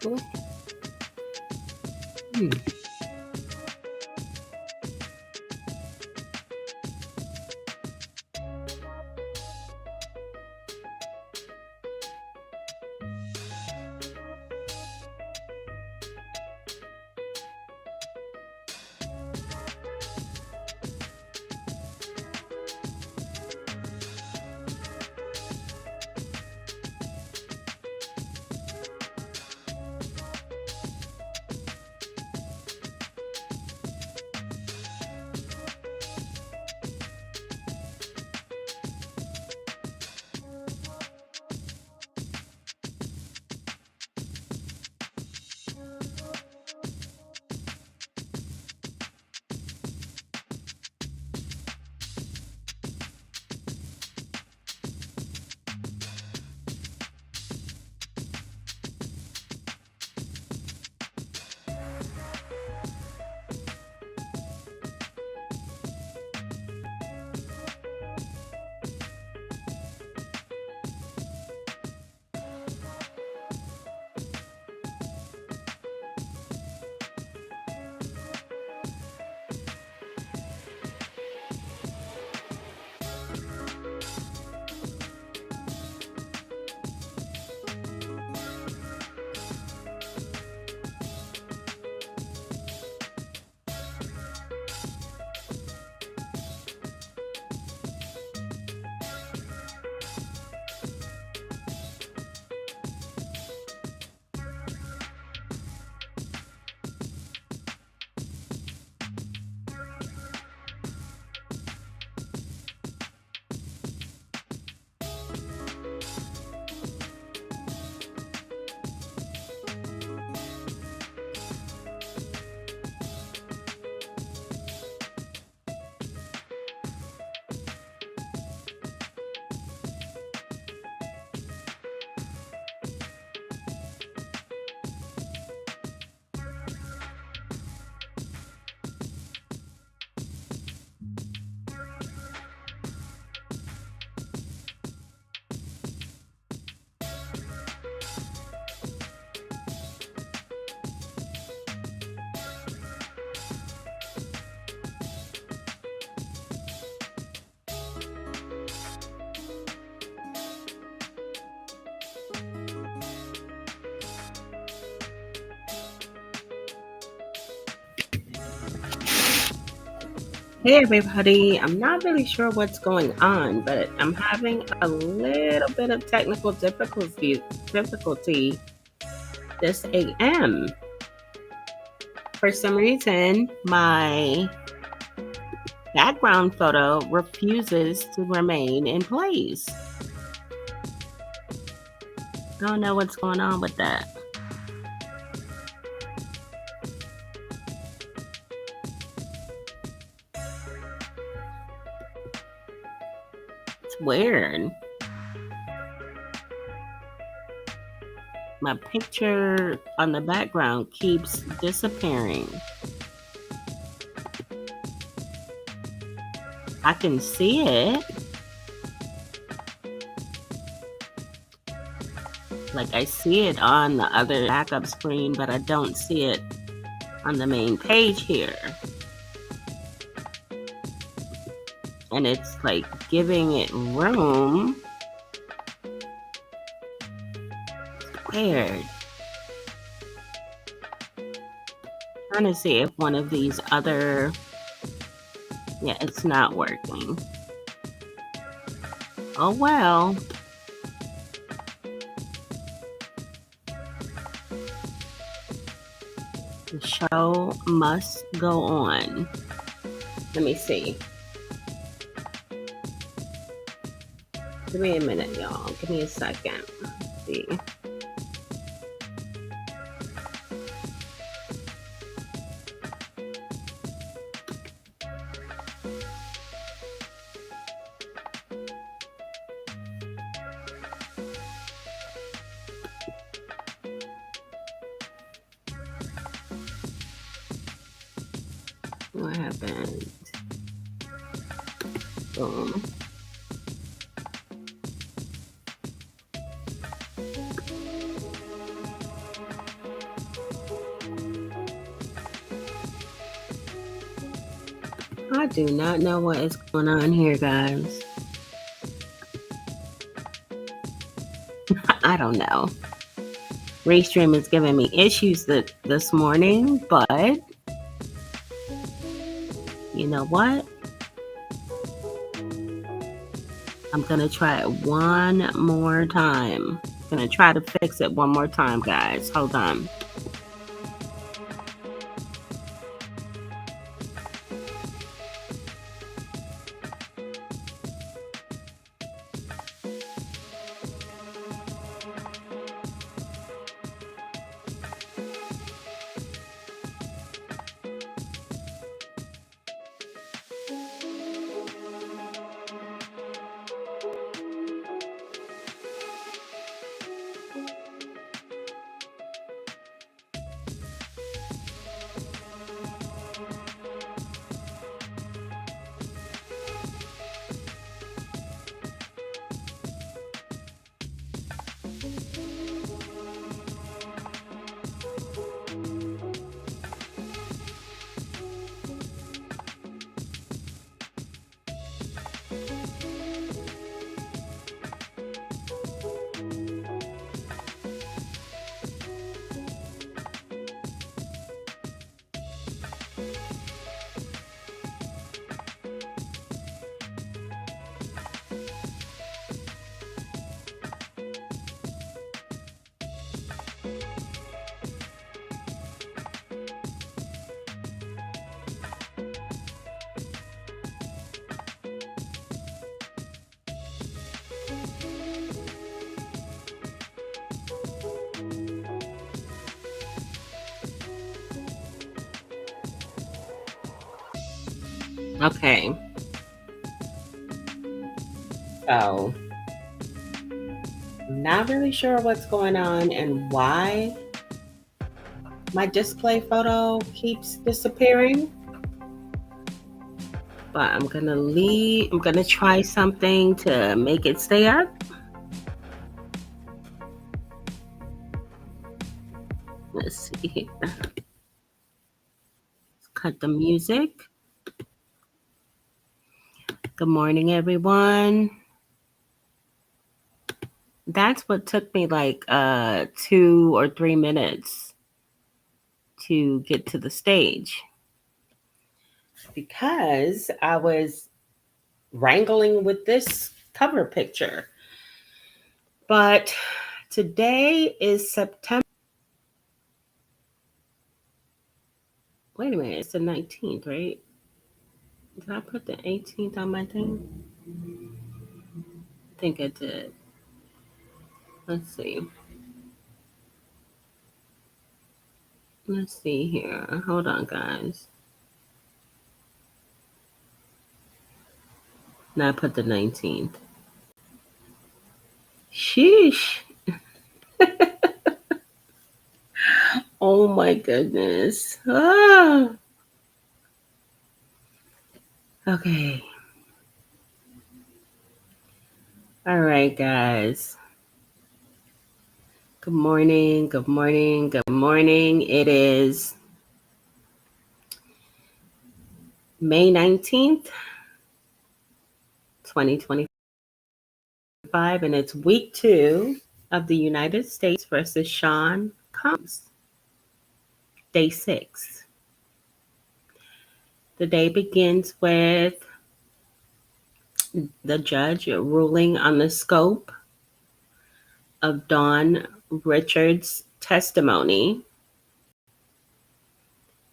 Hmm. Hey everybody, I'm not really sure what's going on, but I'm having a little bit of technical difficulty this AM. For some reason, my background photo refuses to remain in place. I don't know what's going on with that. It's weird. My picture on the background keeps disappearing. I can see it. Like I see it on the other backup screen, but I don't see it on the main page here. And it's like giving it room. It's weird. Trying to see if one of these other, yeah, it's not working. Oh well. The show must go on. Let me see. Give me a minute, y'all. Give me a second. Let's see. What happened? Boom. do not know what is going on here, guys. I don't know. Restream is giving me issues this morning, but you know what? I'm going to try it one more time. I'm going to try to fix it one more time, guys. Hold on. Okay. So, I'm not really sure what's going on and why my display photo keeps disappearing. But I'm gonna try something to make it stay up. Let's see. Let's cut the music. Good morning, everyone. That's what took me like 2 or 3 minutes to get to the stage, because I was wrangling with this cover picture. But today is September. Wait a minute, it's the 19th, right? Did I put the 18th on my thing? I think I did. Let's see. Let's see here. Hold on, guys. Now I put the 19th. Sheesh. Oh my goodness. Ah. Okay. All right, guys. Good morning. Good morning. Good morning. It is May 19th, 2025, and it's week 2 of the United States versus Sean Combs, day 6. The day begins with the judge ruling on the scope of Dawn Richards' testimony,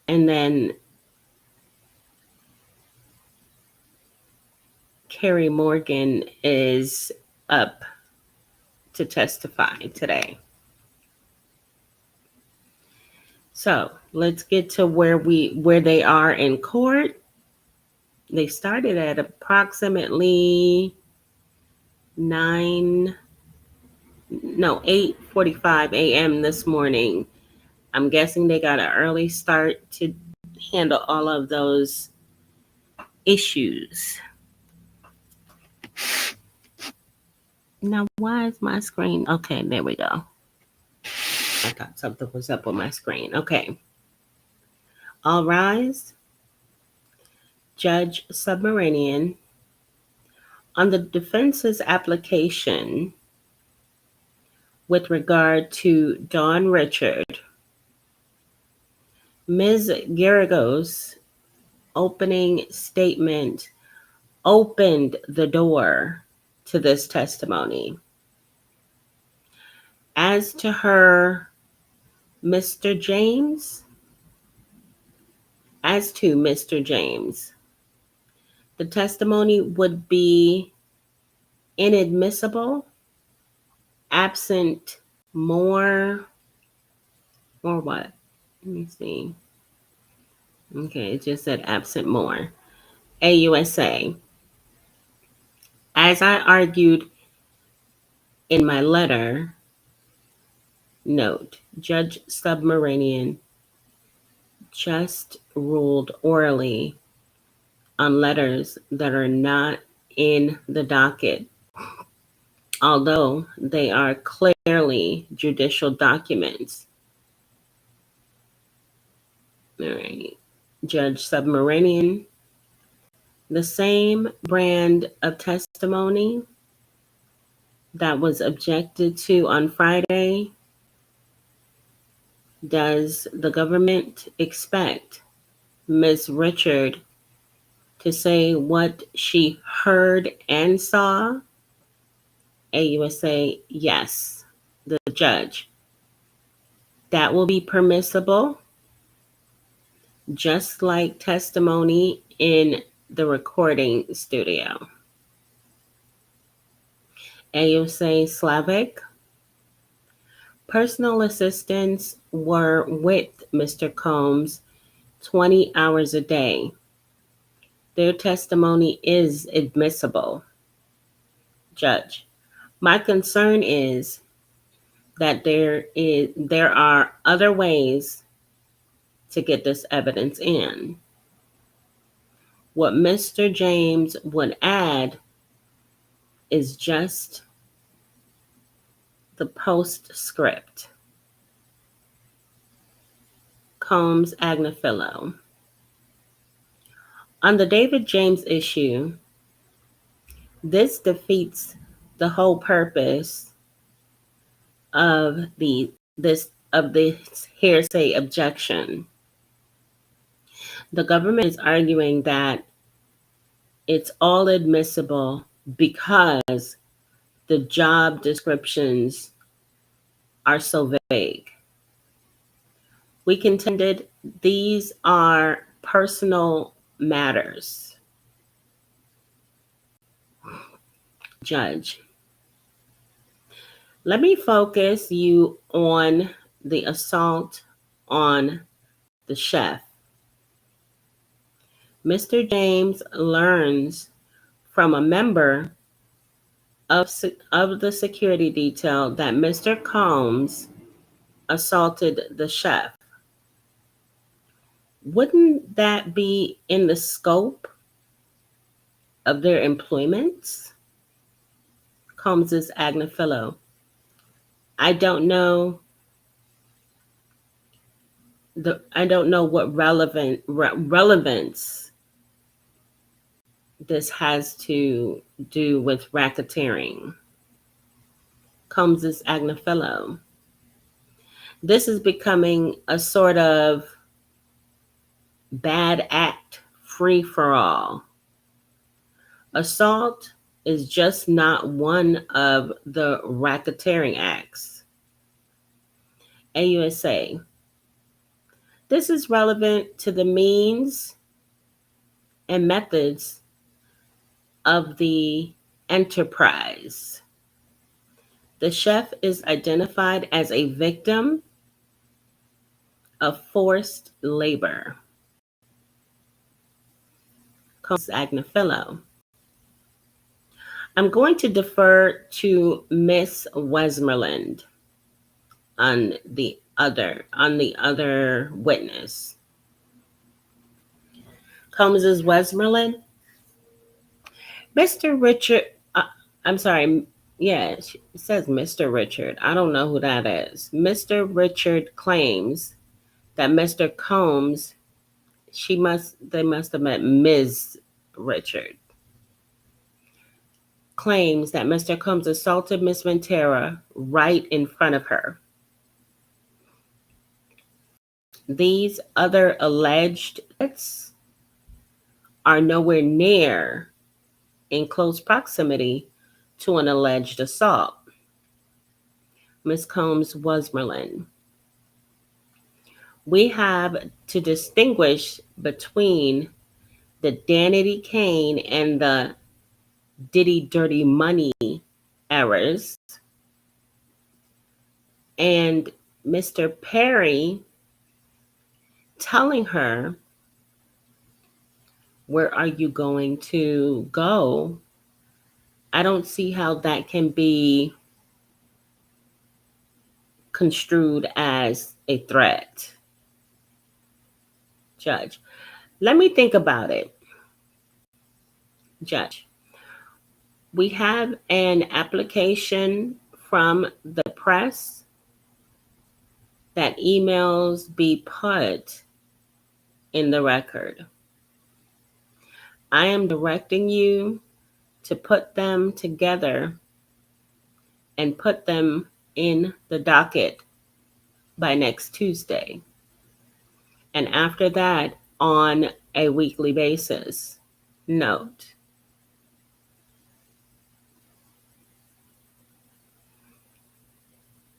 and then Carrie Morgan is up to testify today. So let's get to where they are in court. They started at approximately 8:45 a.m. this morning. I'm guessing they got an early start to handle all of those issues. Now, why is my screen? Okay, there we go. I thought something was up on my screen. Okay. All rise. Judge Submarinian, on the defense's application with regard to Dawn Richard, Ms. Garagos' opening statement opened the door to this testimony. As to her, Mr. James, the testimony would be inadmissible, absent more, or what? Let me see. Okay, it just said absent more. AUSA. As I argued in my letter, note, Judge Submarinian just ruled orally on letters that are not in the docket, although they are clearly judicial documents. All right. Judge Submarinian, the same brand of testimony that was objected to on Friday, does the government expect Ms. Richard to say what she heard and saw? AUSA, yes, the judge. That will be permissible, just like testimony in the recording studio. AUSA Slavic, personal assistants were with Mr. Combs 20 hours a day. Their testimony is admissible. Judge, my concern is that there are other ways to get this evidence in. What Mr. James would add is just the postscript. Combs Agnifilo. On the David James issue, this defeats the whole purpose of this hearsay objection. The government is arguing that it's all admissible because the job descriptions are so vague. We contended these are personal matters. Judge, let me focus you on the assault on the chef. Mr. James learns from a member of the security detail that Mr. Combs assaulted the chef. Wouldn't that be in the scope of their employments? Combs's Agnifilo. I don't know what relevance this has to do with racketeering. Combs's Agnifilo. This is becoming a sort of bad act free-for-all. Assault is just not one of the racketeering acts. AUSA. This is relevant to the means and methods of the enterprise. The chef is identified as a victim of forced labor. Combs Agnifilo. I'm going to defer to Miss Westmoreland on the other witness. Combs's Westmoreland. Mr. Richard, I'm sorry, yeah, it says Mr. Richard. I don't know who that is. Mr. Richard claims that Mr. Combs They must have met Ms. Richard. Claims that Mr. Combs assaulted Miss Ventura right in front of her. These other alleged acts are nowhere near in close proximity to an alleged assault. Miss Combs Westmoreland. We have to distinguish between the Danity Kane and the Diddy Dirty Money errors, and Mr. Perry telling her, "Where are you going to go?" I don't see how that can be construed as a threat. Judge, let me think about it. Judge, we have an application from the press that emails be put in the record. I am directing you to put them together and put them in the docket by next Tuesday. And after that, on a weekly basis. Note.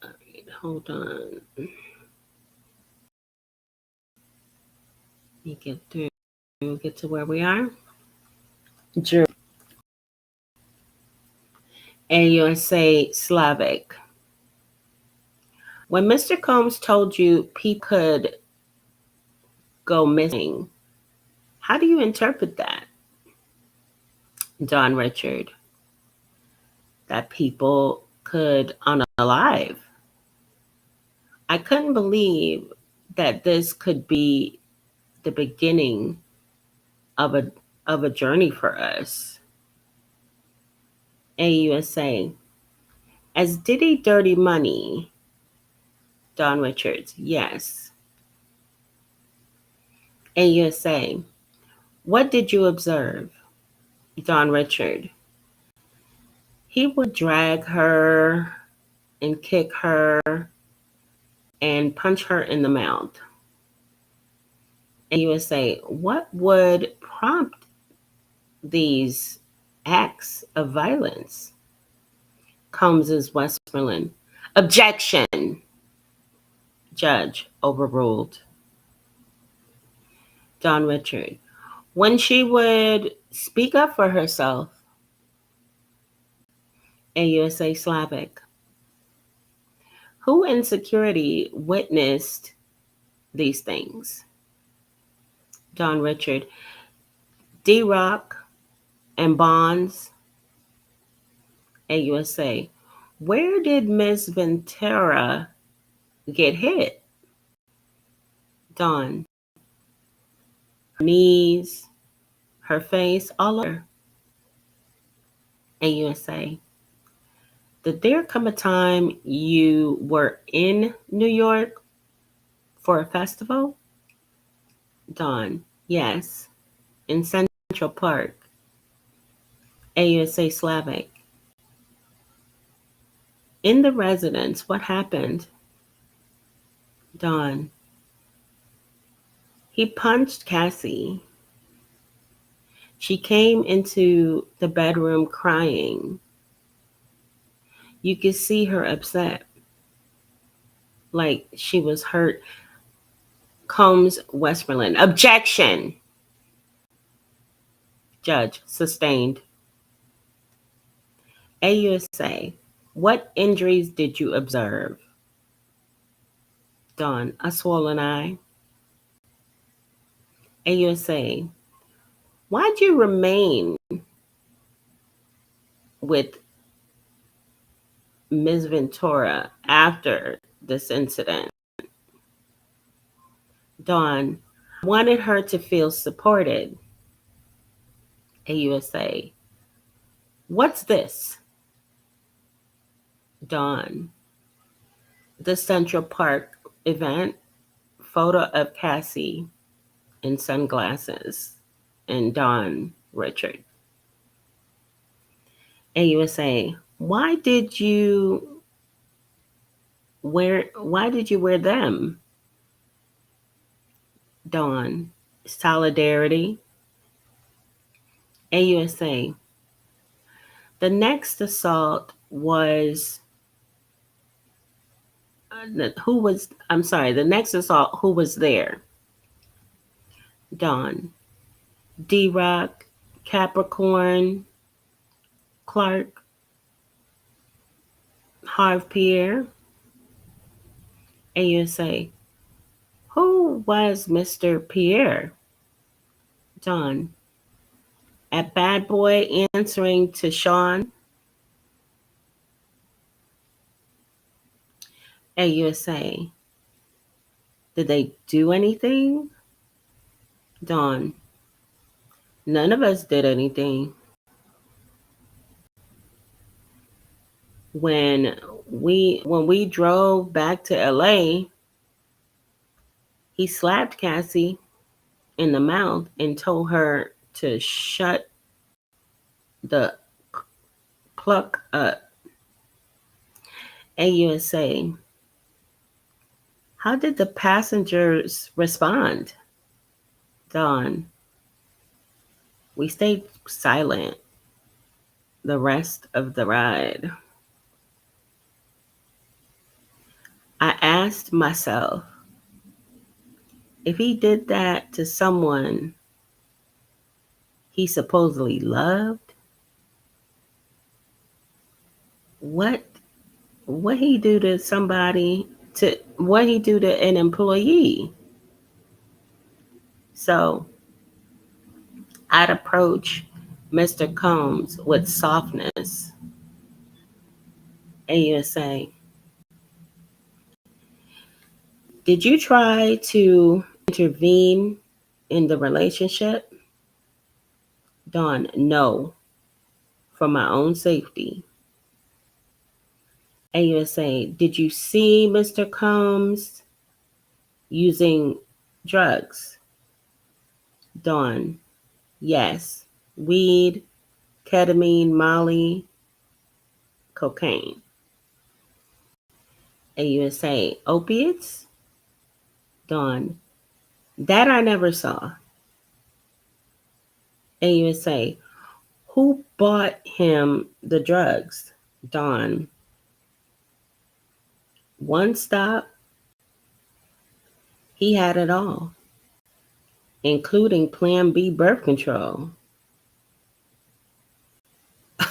All right, hold on. Let me get to where we are. Jury. AUSA Slavic. When Mr. Combs told you people could go missing, how do you interpret that? Don Richard. That people could unalive. I couldn't believe that this could be the beginning of a journey for us. AUSA. As Diddy Dirty Money, Don Richards, yes. AUSA. What did you observe? Don Richard. He would drag her and kick her and punch her in the mouth. AUSA. What would prompt these acts of violence? Combs' Westmoreland. Objection. Judge overruled. Don Richard. When she would speak up for herself. AUSA Slavic. Who in security witnessed these things? Don Richard. D-Rock and Bonds. AUSA. Where did Miss Ventura get hit? Don. Her knees, her face, all over. AUSA. Did there come a time you were in New York for a festival? Don. Yes. In Central Park. AUSA Slavic. In the residence, what happened? Don. He punched Cassie. She came into the bedroom crying. You could see her upset, like she was hurt. Combs Westmoreland. Objection. Judge sustained. AUSA. What injuries did you observe? Don. A swollen eye. AUSA. Why'd you remain with Ms. Ventura after this incident? Dawn. Wanted her to feel supported. AUSA. What's this? Dawn. The Central Park event. Photo of Cassie. and sunglasses. And Don Richard. AUSA, why did you wear them? Dawn, solidarity. AUSA, the next assault was the next assault, who was there? Dawn, D Rock, Capricorn, Clark, Harv Pierre. AUSA, who was Mr. Pierre? Dawn, at Bad Boy answering to Sean. AUSA, did they do anything? Dawn, none of us did anything. When we drove back to LA, he slapped Cassie in the mouth and told her to shut the cluck up. AUSA, how did the passengers respond? Dawn, we stayed silent the rest of the ride. I asked myself, if he did that to someone he supposedly loved, what he do to what he do to an employee? So I'd approach Mr. Combs with softness. AUSA, did you try to intervene in the relationship? Dawn, no, for my own safety. AUSA, did you see Mr. Combs using drugs? Dawn, yes, weed, ketamine, Molly, cocaine. AUSA, opiates? Dawn, that I never saw. AUSA, who bought him the drugs? Dawn, one stop, he had it all, including Plan B birth control.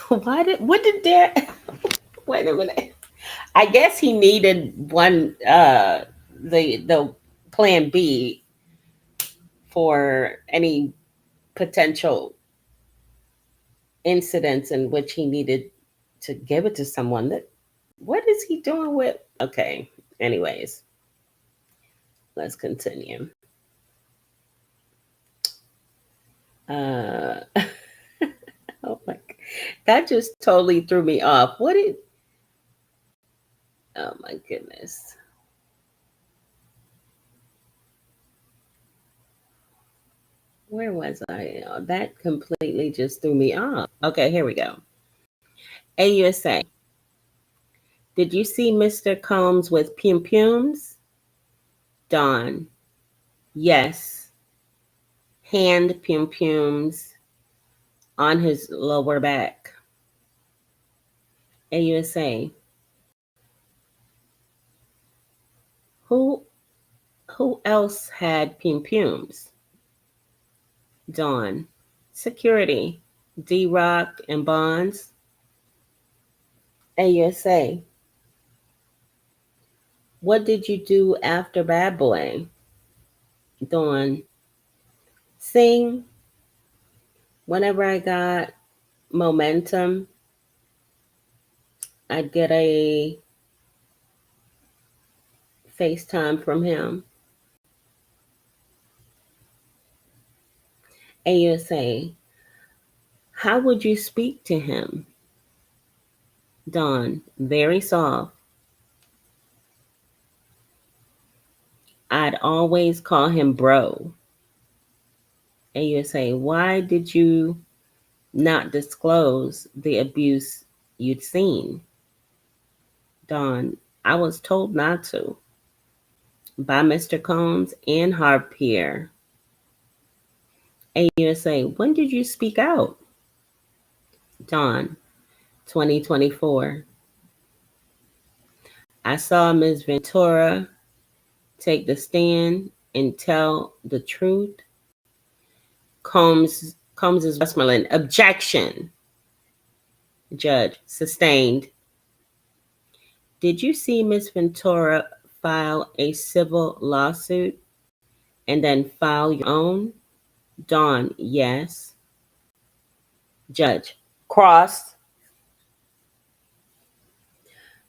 What did that? Wait a minute. I guess he needed one, the Plan B for any potential incidents in which he needed to give it to someone. What is he doing with? Okay. Anyways, let's continue. Uh, oh my, that just totally threw me off. Oh my goodness. Where was I? Oh, that completely just threw me off. Okay, here we go. AUSA, did you see Mr. Combs with Pum Pums? Dawn, yes. Hand Pum Pums on his lower back. AUSA, who else had Pum Pums? Dawn, security, D Rock and Bonds. AUSA, what did you do after Bad Boy? Dawn, sing. Whenever I got momentum, I'd get a FaceTime from him. AUSA, how would you speak to him? Dawn, very soft. I'd always call him bro. AUSA, why did you not disclose the abuse you'd seen? Dawn, I was told not to by Mr. Combs and Harpier. AUSA, when did you speak out? Dawn, 2024. I saw Ms. Ventura take the stand and tell the truth. Combs' Westmoreland. Objection. Judge, sustained. Did you see Ms. Ventura file a civil lawsuit and then file your own? Dawn, yes. Judge, cross.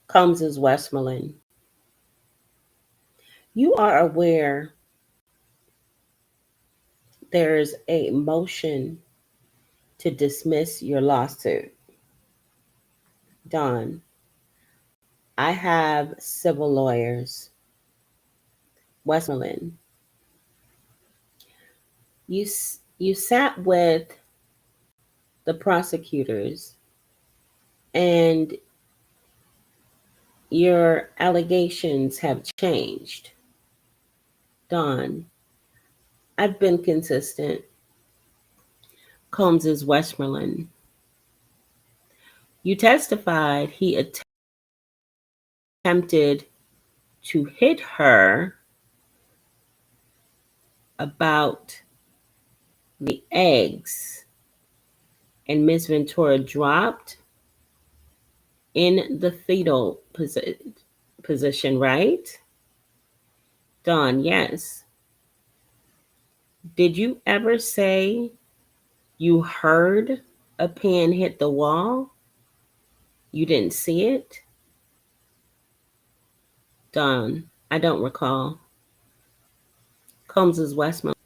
Combs' Westmoreland. You are aware there's a motion to dismiss your lawsuit. Dawn, I have civil lawyers. Westmoreland, you sat with the prosecutors and your allegations have changed. Dawn, I've been consistent. Combs' Westmoreland, you testified he attempted to hit her about the eggs, and Miss Ventura dropped in the fetal position, right? Dawn, yes. Did you ever say you heard a pin hit the wall? You didn't see it? Dawn, I don't recall. Combs' Westmoreland,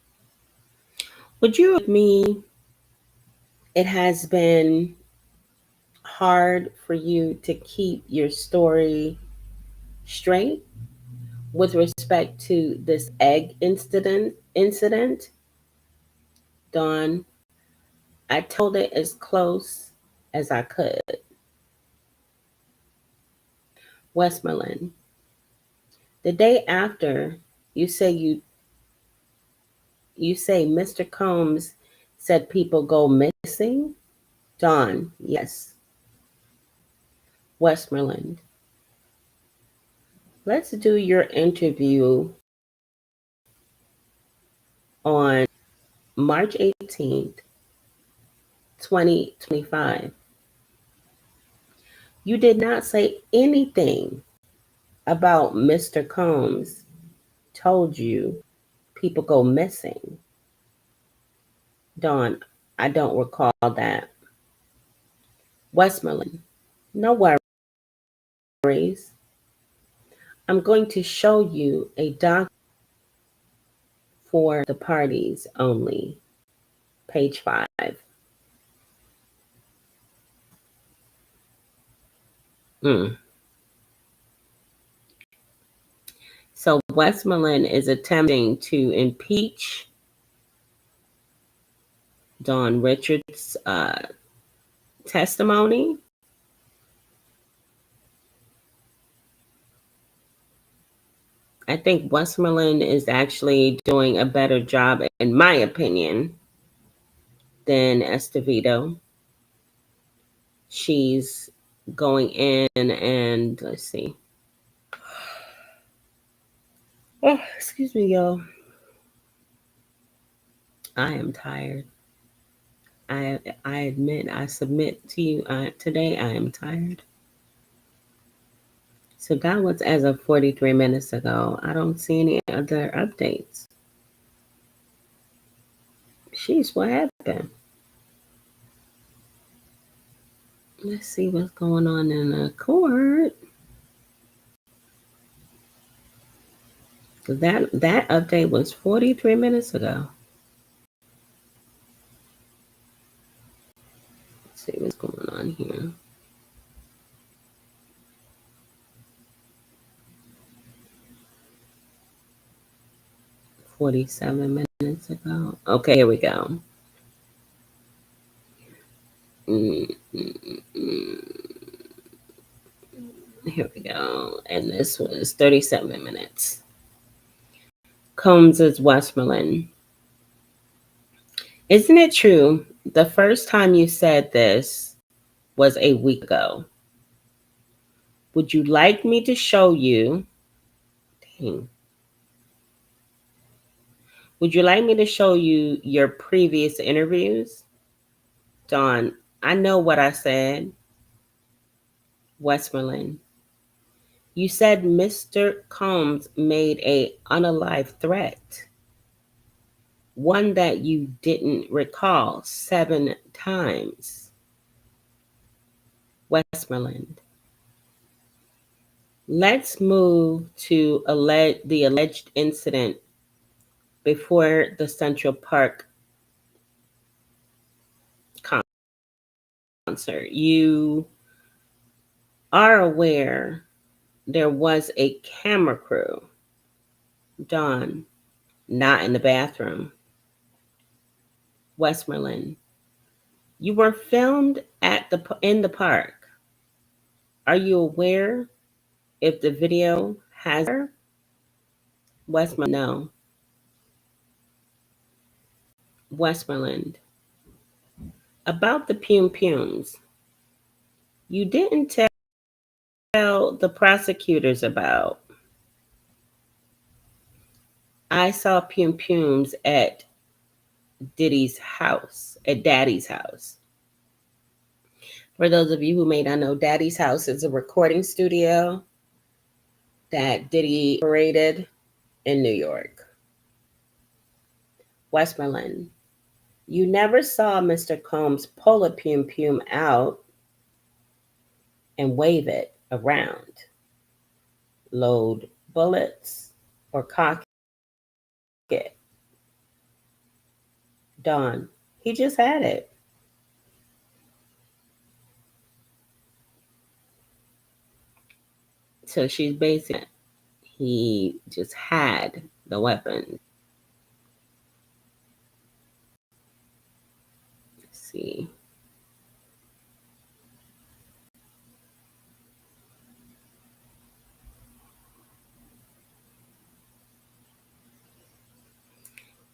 would you with me? It has been hard for you to keep your story straight with respect to this egg incident. Dawn, I told it as close as I could. Westmoreland, the day after, you say Mr. Combs said people go missing? Dawn, yes. Westmoreland, let's do your interview on March 18th, 2025. You did not say anything about Mr. Combs told you people go missing. Dawn, I don't recall that. Westmoreland, no worries. I'm going to show you a document for the parties only. Page 5. So Westmoreland is attempting to impeach Dawn Richards' testimony. I think Westmoreland is actually doing a better job, in my opinion, than Estevito. She's going in and let's see. Oh, excuse me, y'all. I am tired. I admit, I submit to you today, I am tired. So that was as of 43 minutes ago. I don't see any other updates. Sheesh, what happened? Let's see what's going on in the court. That update was 43 minutes ago. Let's see what's going on here. 47 minutes ago. Okay, here we go. Mm, mm, mm. Here we go. And this was 37 minutes. Combs is Westmoreland. Isn't it true? The first time you said this was a week ago. Would you like me to show you? Dang. Would you like me to show you your previous interviews? Dawn, I know what I said. Westmoreland. You said Mr. Combs made a unalive threat. One that you didn't recall 7 times. Westmoreland. Let's move to the alleged incident before the Central Park concert. You are aware there was a camera crew. Dawn, not in the bathroom. Westmoreland. You were filmed in the park. Are you aware if the video has her? Westmoreland, no. Westmoreland. About the Pum Pums. You didn't tell the prosecutors about. I saw Pum Pums at Daddy's house. For those of you who may not know, Daddy's house is a recording studio that Diddy operated in New York. Westmoreland. You never saw Mr. Combs pull a Pum Pum out and wave it around, load bullets, or cock it. Dawn, he just had it. So she's basically, he just had the weapon. Let's see.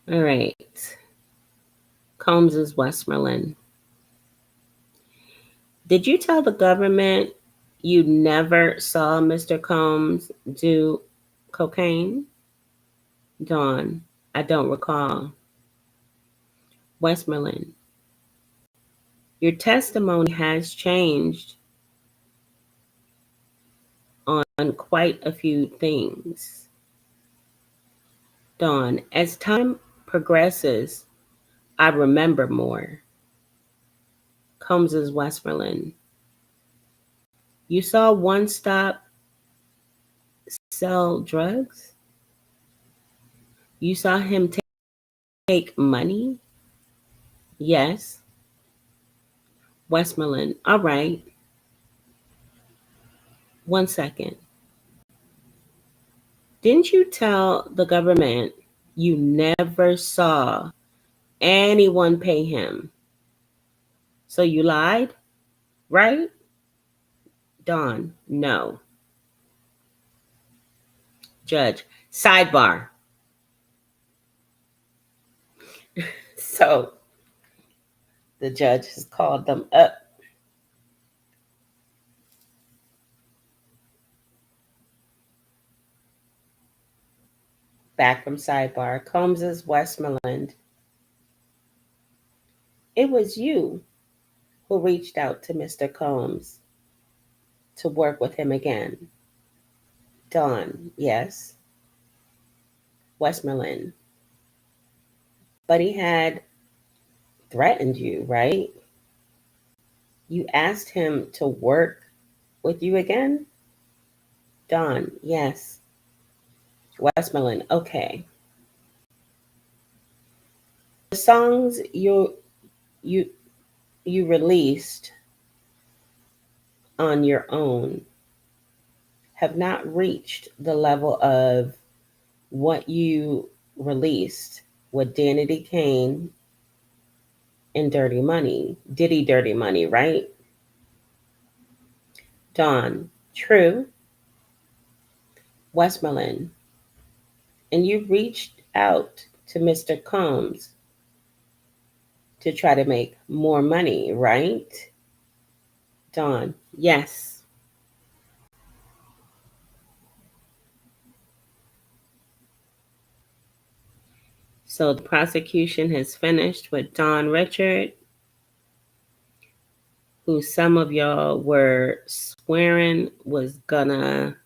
All right. Combs is Westmoreland. Did you tell the government you never saw Mr. Combs do cocaine? Dawn, I don't recall. Westmoreland, your testimony has changed on quite a few things. Dawn, as time progresses, I remember more. Combs is Westmoreland. You saw One Stop sell drugs? You saw him take money? Yes. Westmoreland. All right. 1 second. Didn't you tell the government you never saw anyone pay him? So you lied, right? Dawn, no. Judge, sidebar. So the judge has called them up. Back from sidebar. Combs is Westmoreland. It was you who reached out to Mr. Combs to work with him again. Dawn, yes. Westmoreland. But he had threatened you, right? You asked him to work with you again? Dawn, yes. Westmoreland, okay. The songs you released on your own have not reached the level of what you released with Danity Kane and Dirty Money. Diddy Dirty Money, right? Dawn, true. Westmoreland, and you reached out to Mr. Combs to try to make more money, right? Dawn, yes. So the prosecution has finished with Don Richard, who some of y'all were swearing was gonna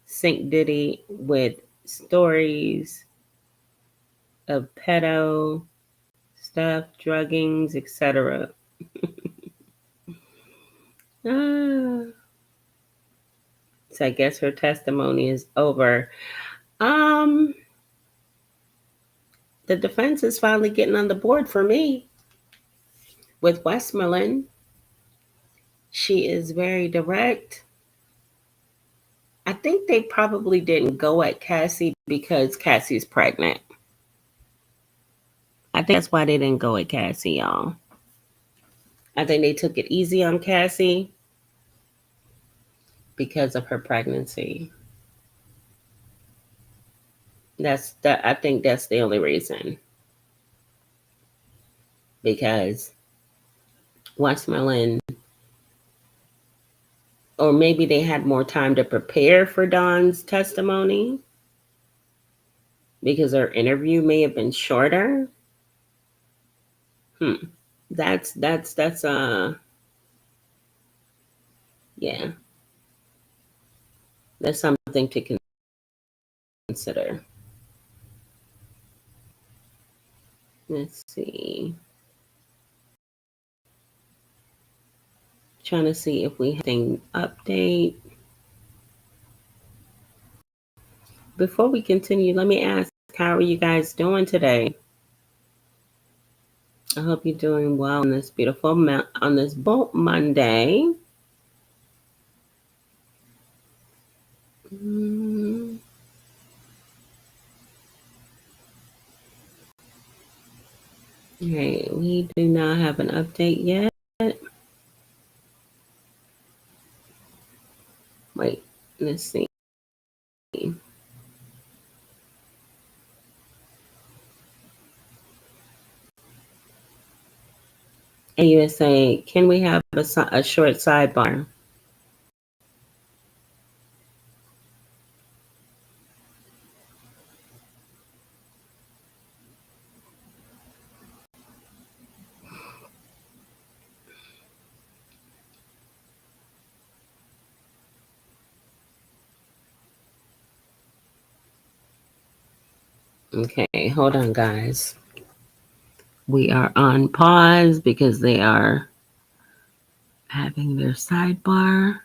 sink Diddy with stories of pedo stuff, druggings, etc. Ah, so I guess her testimony is over. Um, the defense is finally getting on the board for me with Westmoreland. She is very direct. I think they probably didn't go at Cassie because Cassie's pregnant. I think that's why they didn't go at Cassie, y'all. I think they took it easy on Cassie because of her pregnancy. I think that's the only reason. Because Westmoreland, or maybe they had more time to prepare for Dawn's testimony because her interview may have been shorter. That's yeah. That's something to consider. Let's see. Trying to see if we have anything update. Before we continue, let me ask, how are you guys doing today? I hope you're doing well on this beautiful on this boat Monday. Okay, we do not have an update yet. Wait, let's see. And you say, can we have a short sidebar? Okay, hold on, guys. We are on pause because they are having their sidebar.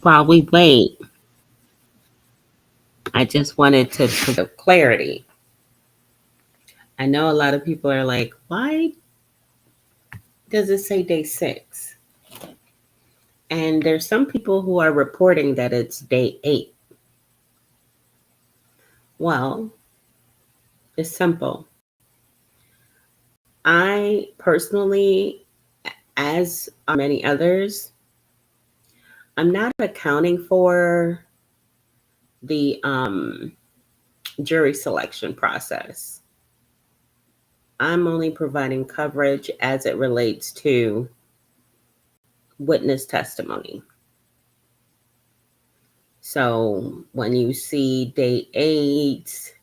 while we wait, I just wanted to provide clarity. I know a lot of people are like, why does it say day 6? And there's some people who are reporting that it's day 8. Well, it's simple. I personally, as are many others, I'm not accounting for the jury selection process. I'm only providing coverage as it relates to witness testimony. So when you see day 8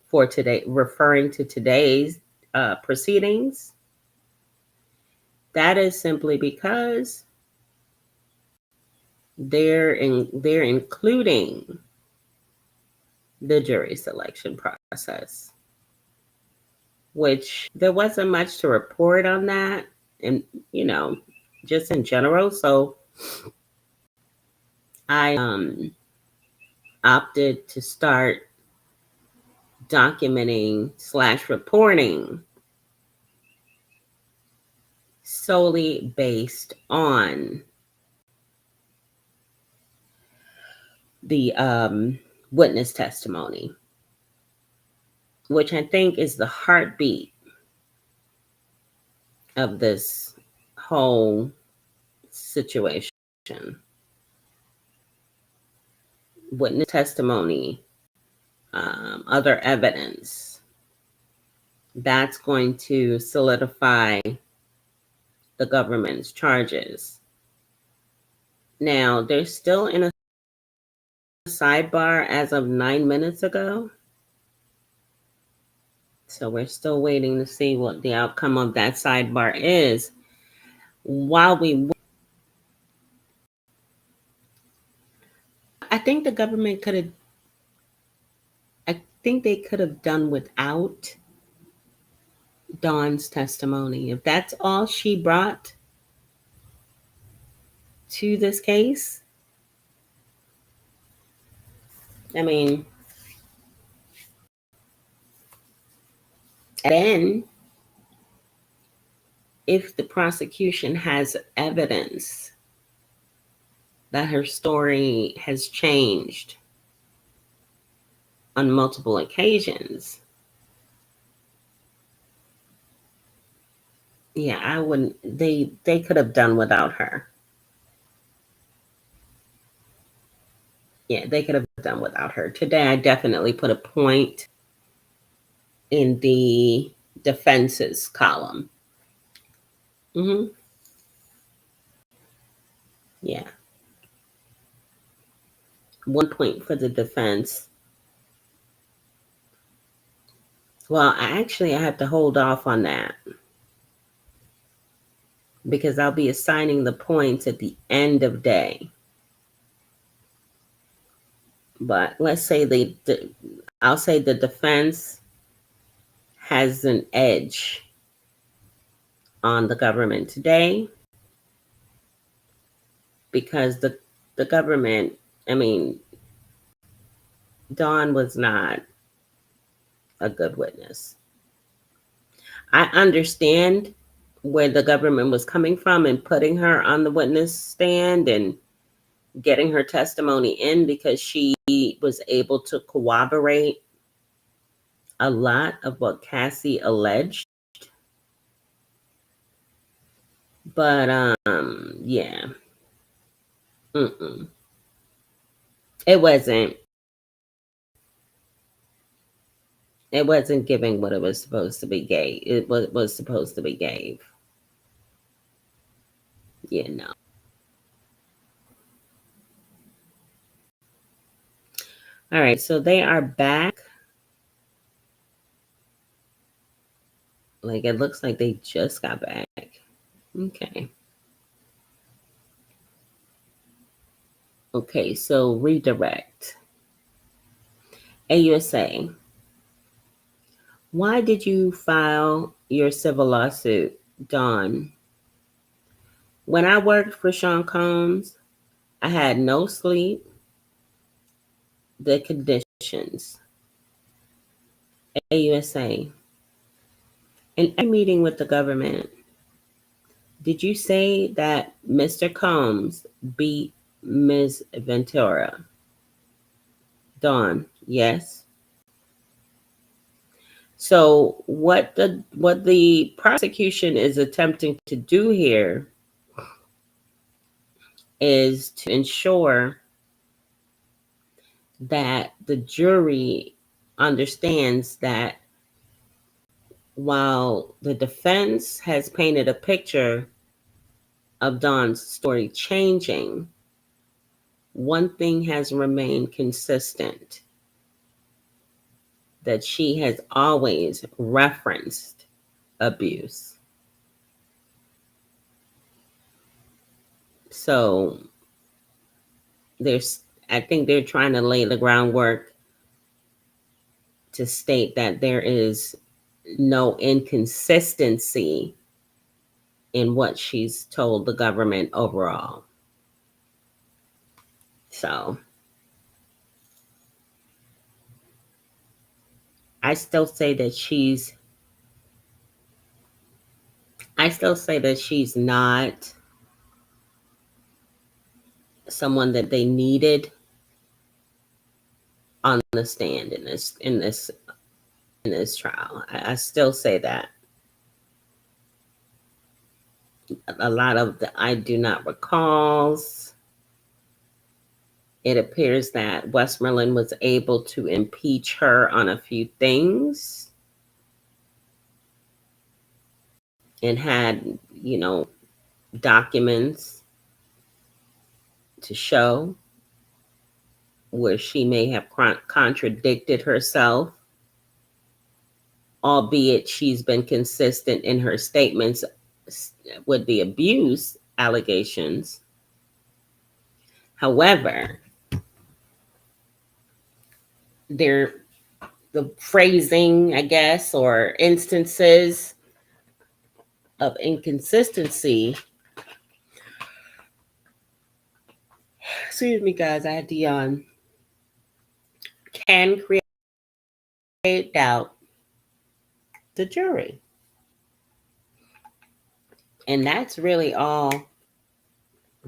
for today, referring to today's proceedings, that is simply because they're including the jury selection process, which there wasn't much to report on that, and just in general. So I opted to start documenting/reporting solely based on the witness testimony, which I think is the heartbeat of this whole situation. Witness testimony, other evidence, that's going to solidify the government's charges. Now, they're still in a sidebar as of 9 minutes ago. So we're still waiting to see what the outcome of that sidebar is. While we, I think the government could have, I think they could have done without Dawn's testimony. If that's all she brought to this case, I mean, then if the prosecution has evidence that her story has changed on multiple occasions, yeah, I wouldn't, they could have done without her. Yeah, they could have done without her. Today, I definitely put a point in the defenses column. Yeah. 1 point for the defense. Well, I have to hold off on that because I'll be assigning the points at the end of day. But let's say I'll say the defense has an edge on the government today because the government, I mean, Dawn was not a good witness. I understand where the government was coming from and putting her on the witness stand and getting her testimony in because she was able to corroborate a lot of what Cassie alleged. But yeah. It wasn't giving what it was supposed to be gave. It was supposed to be gave. Yeah, no. All right, so they are back. Like, it looks like they just got back. Okay. Okay, so redirect. AUSA. Why did you file your civil lawsuit, Dawn? When I worked for Sean Combs, I had no sleep, the conditions, AUSA. In every meeting with the government, did you say that Mr. Combs beat Ms. Ventura? Dawn, yes. So what the prosecution is attempting to do here is to ensure that the jury understands that while the defense has painted a picture of Dawn's story changing, one thing has remained consistent, that she has always referenced abuse. So I think they're trying to lay the groundwork to state that there is no inconsistency in what she's told the government overall. So I still say that she's not someone that they needed on the stand in this trial. I still say that. A lot of the I do not recalls. It appears that Westmoreland was able to impeach her on a few things and had, documents to show where she may have contradicted herself, albeit she's been consistent in her statements with the abuse allegations. However, the phrasing, I guess, or instances of inconsistency. Excuse me, guys, I had to yawn. Can create doubt the jury. And that's really all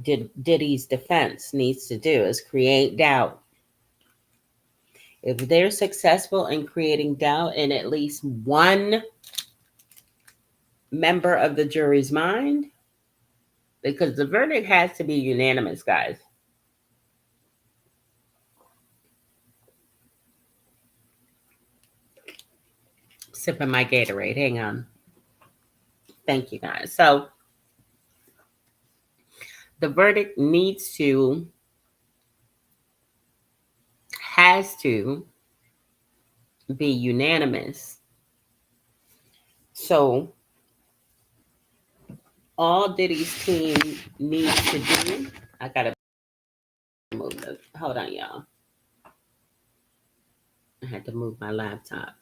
Diddy's defense needs to do, is create doubt. If they're successful in creating doubt in at least one member of the jury's mind, because the verdict has to be unanimous, guys. Sipping my Gatorade. Hang on. Thank you, guys. So the verdict has to be unanimous. So all Diddy's team needs to do, I gotta move this. Hold on, y'all. I had to move my laptop.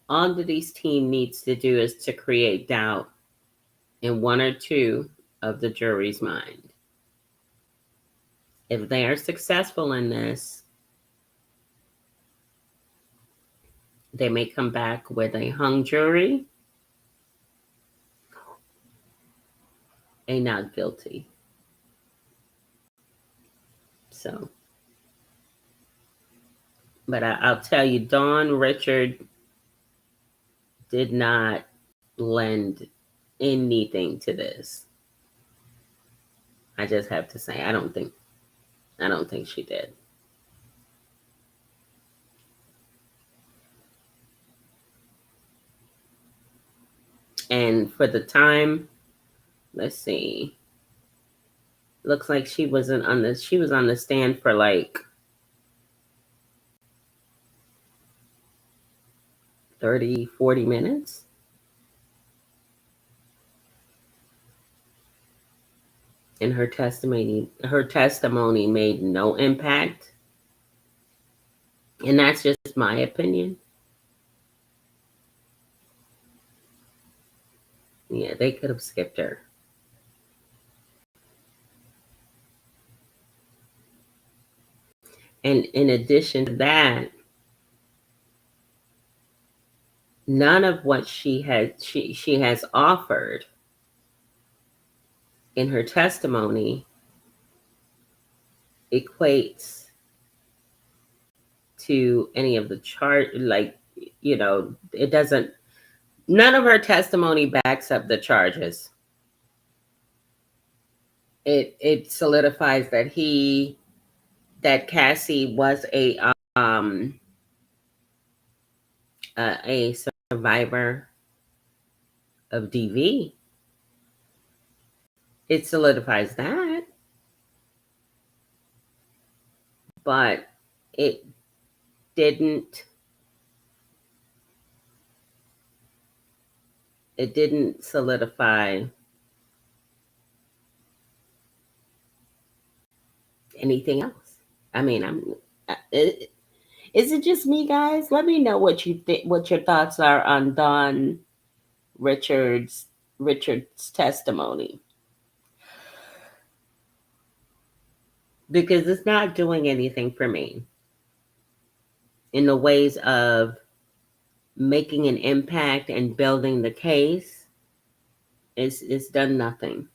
All Diddy's team needs to do is to create doubt in one or two of the jury's mind. If they are successful in this, they may come back with a hung jury, a not guilty. So, but I'll tell you, Dawn Richard did not lend anything to this. I just have to say, I don't think she did. And for the time, let's see. Looks like she was on the stand for like 30, 40 minutes. And her testimony made no impact. And that's just my opinion. Yeah, they could have skipped her. And in addition to that, none of what she has offered in her testimony equates to any of the chart. Like, it doesn't. None of her testimony backs up the charges. It solidifies that Cassie was a survivor of DV. It solidifies that, but it didn't solidify anything else. I mean, is it just me, guys? Let me know what you think, what your thoughts are on Don Richard's testimony, because it's not doing anything for me in the ways of making an impact and building the case. It's done nothing.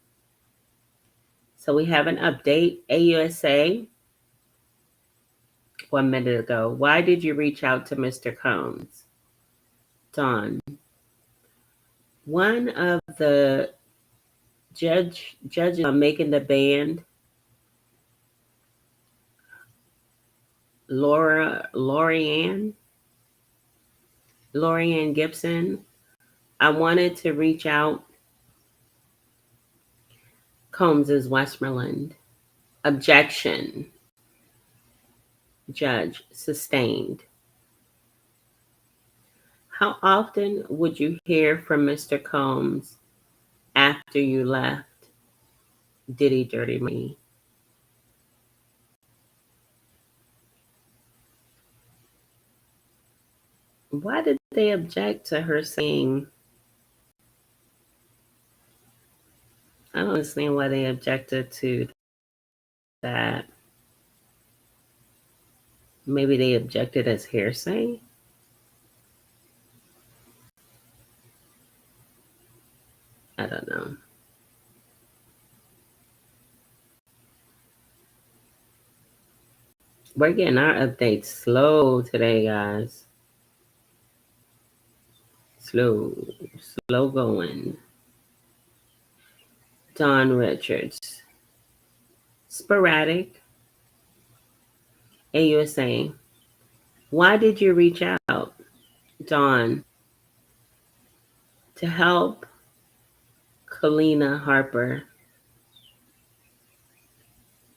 So we have an update. AUSA, 1 minute ago. Why did you reach out to Mr. Combs? Don. One of the judges making the band, Lorianne Gibson. I wanted to reach out. Combs is Westmoreland. Objection. Judge, sustained. How often would you hear from Mr. Combs after you left Diddy Dirty Money? Why did they object to her saying? I don't understand why they objected to that. Maybe they objected as hearsay? I don't know. We're getting our updates slow today, guys. Slow going. Don Richards. Sporadic. AUSA. Why did you reach out, Don? To help Kalina Harper.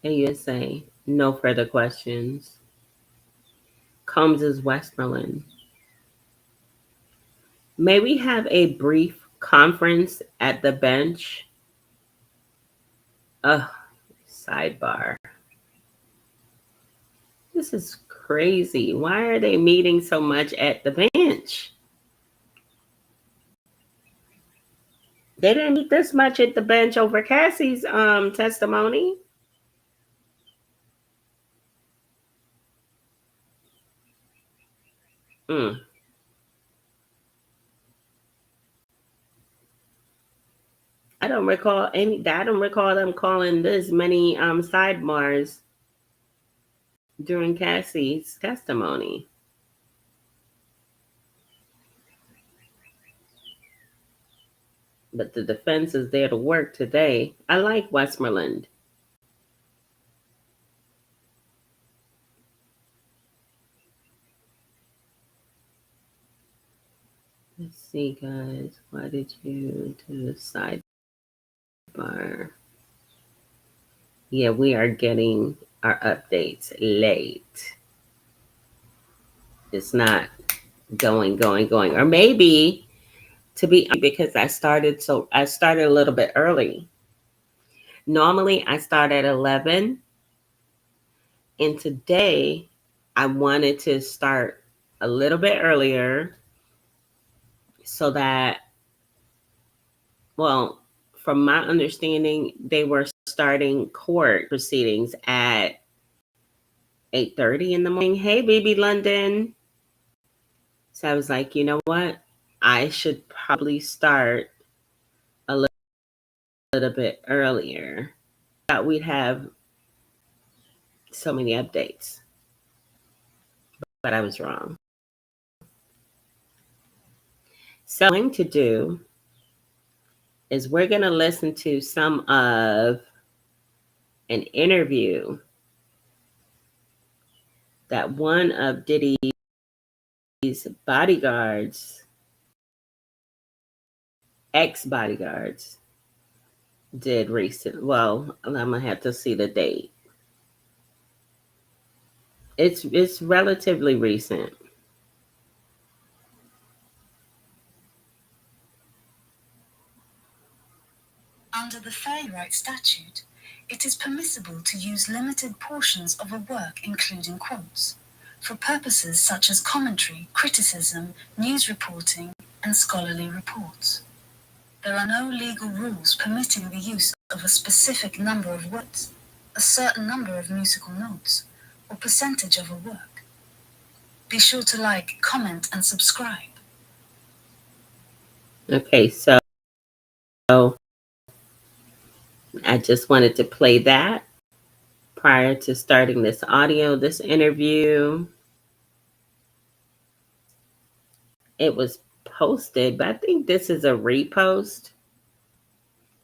AUSA. No further questions. Combs is Westmoreland. May we have a brief conference at the bench? Sidebar. This is crazy. Why are they meeting so much at the bench? They didn't meet this much at the bench over Cassie's testimony. I don't recall them calling this many sidebars during Cassie's testimony. But the defense is there to work today. I like Westmoreland. Let's see, guys. Why did you do the sidebar? Yeah, we are getting our updates late. It's not going. Or maybe because I started a little bit early. Normally I start at 11, and today I wanted to start a little bit earlier so that, well, from my understanding, they were starting court proceedings at 8:30 in the morning. Hey, baby London. So I was like, you know what? I should probably start a little bit earlier. Thought we'd have so many updates, but I was wrong. So what I'm going to do is we're going to listen to some of an interview that one of Diddy's bodyguards, ex-bodyguards, did recent. Well, I'm gonna have to see the date. It's relatively recent. Under the Fair Rights Statute, it is permissible to use limited portions of a work, including quotes, for purposes such as commentary, criticism, news reporting, and scholarly reports. There are no legal rules permitting the use of a specific number of words, a certain number of musical notes, or percentage of a work. Be sure to like, comment, and subscribe. Okay, so I just wanted to play that prior to starting this interview. It was posted, but I think this is a repost